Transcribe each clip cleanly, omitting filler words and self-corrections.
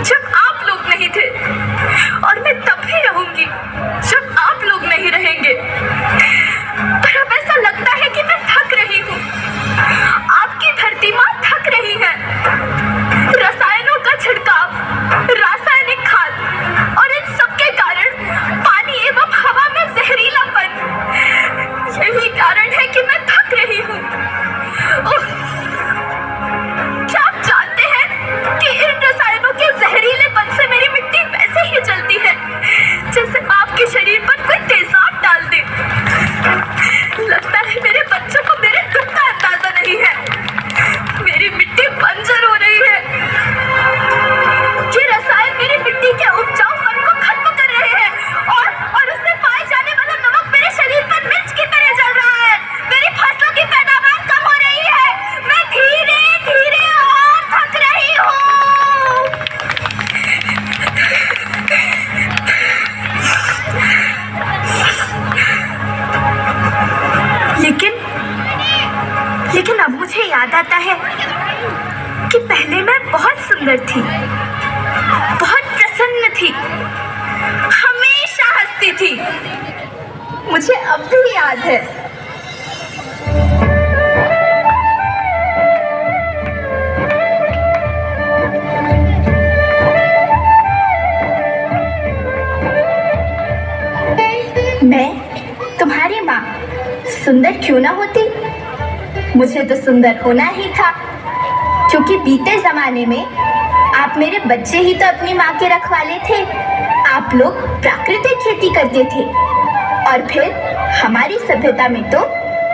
जब आप लोग नहीं थे, और मैं तब भी रहूंगी जब आप लोग नहीं रहेंगे। पर अब ऐसा लगता है कि मैं थक रही हूँ। आपकी धरती माँ थक रही है। रसायनों का छिड़काव, रासायनिक खाद और इन सबके कारण पानी एवं हवा में जहरीलापन, यही कारण है कि मैं थक रही हूँ। क्या आप जानते हैं कि इन रसायनों के जहरीलेपन से मेरी मिट्टी वैसे ही जलती है जैसे आपके शरीर पर कोई तेजाब डाल दे। लगता है मेरे बच्चों को मेरे दुख का अंदाजा नहीं है। मेरी मिट्टी बंजर हो रही है। ये रसायन मेरी मिट्टी के उपजाऊपन को खत्म कर रहे हैं और उसमें पाए जाने वाला नमक मेरे शरीर पर मिर्च की तरह जल रहा है। मेरी फसलों की पैदावार कम हो रही है। मैं धीरे धीरे और थक रही हूँ। लेकिन अब मुझे याद आता है कि पहले मैं बहुत सुंदर थी, बहुत प्रसन्न थी, हमेशा हंसती थी। मुझे अब भी याद है। मैं तुम्हारी माँ सुंदर क्यों ना होती? मुझे तो सुंदर होना ही था, क्योंकि बीते जमाने में आप मेरे बच्चे ही तो अपनी माँ के रखवाले थे। आप लोग प्राकृतिक खेती करते थे और फिर हमारी सभ्यता में तो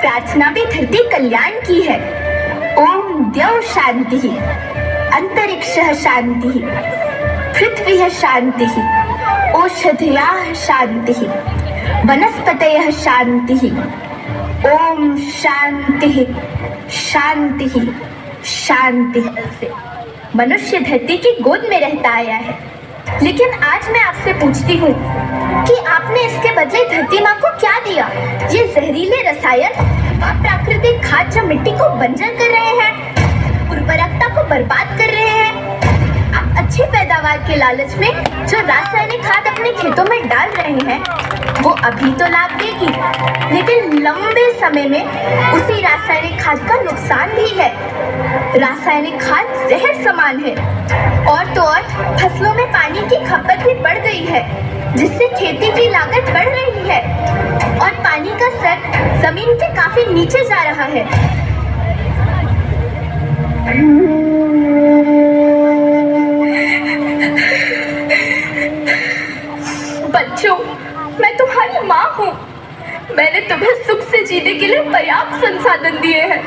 प्रार्थना भी धरती कल्याण की है। ओम द्यौ शांति, अंतरिक्षः शांति, पृथ्वीः शांति, औषधयः शांति, वनस्पतयः शांति। ओम शांति शांति शांति से मनुष्य धरती की गोद में रहता आया है। लेकिन आज मैं आपसे पूछती हूँ कि आपने इसके बदले धरती माँ को क्या दिया? ये जहरीले रसायन और प्राकृतिक खाद जो मिट्टी को बंजर कर रहे हैं, उर्वरकता को बर्बाद कर रहे हैं। आप अच्छी पैदावार के लालच में जो रासायनिक खाद अपने खेतों में डाल रहे हैं, वो अभी तो लाभ देगी, लेकिन लंबे समय में उसी रासायनिक खाद का नुकसान भी है। रासायनिक खाद जहर समान है। और तो और फसलों में पानी की खपत भी बढ़ गई है, जिससे खेती की लागत बढ़ रही है और पानी का स्तर जमीन के काफी नीचे जा रहा है। बच्चों, मैं तुम्हारी माँ हूँ। मैंने तुम्हें सुख से जीने के लिए पर्याप्त संसाधन दिए हैं,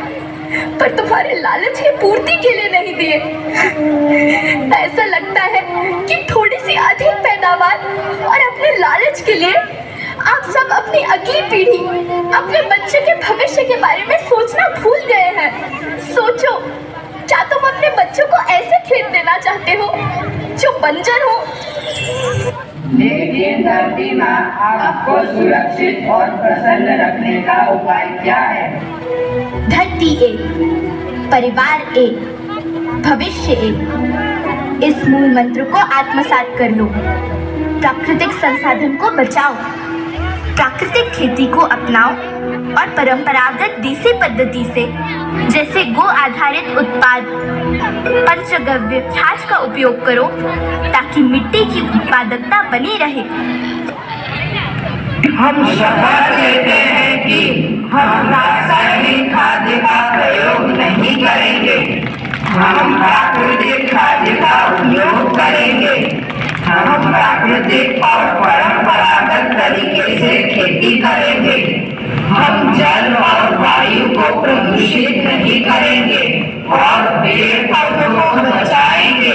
पर तुम्हारे लालच की पूर्ति के लिए नहीं दिए। ऐसा लगता है कि थोड़ी सी अधिक पैदावार और अपने लालच के लिए आप सब अपनी अगली पीढ़ी, अपने बच्चे के भविष्य के बारे में सोचना भूल गए हैं। सोचो, क्या तुम अपने बच्चों को ऐसे खेत देना चाहते हो जो बंजर हो? लेकिन धरती माँ आपको सुरक्षित और प्रसन्न रखने का उपाय क्या है? धरती एक, परिवार एक, भविष्य एक। इस मूल मंत्र को आत्मसात कर लो। प्राकृतिक संसाधन को बचाओ, प्राकृतिक खेती को अपनाओ और परंपरागत देसी पद्धति से, जैसे गो आधारित उत्पाद, पंचगव्य छाछ का उपयोग करो, ताकि मिट्टी की उत्पादकता बनी रहे। हम शपथ लेते हैं कि हम रासायनिक खाद्य का प्रयोग नहीं करेंगे। हम प्राकृतिक खाद्य का उपयोग करेंगे। हम प्राकृतिक और परंपरागत तरीके से खेती करेंगे। हम जल और वायु को प्रदूषित नहीं करेंगे और पेड़ पौधों को बचाएंगे।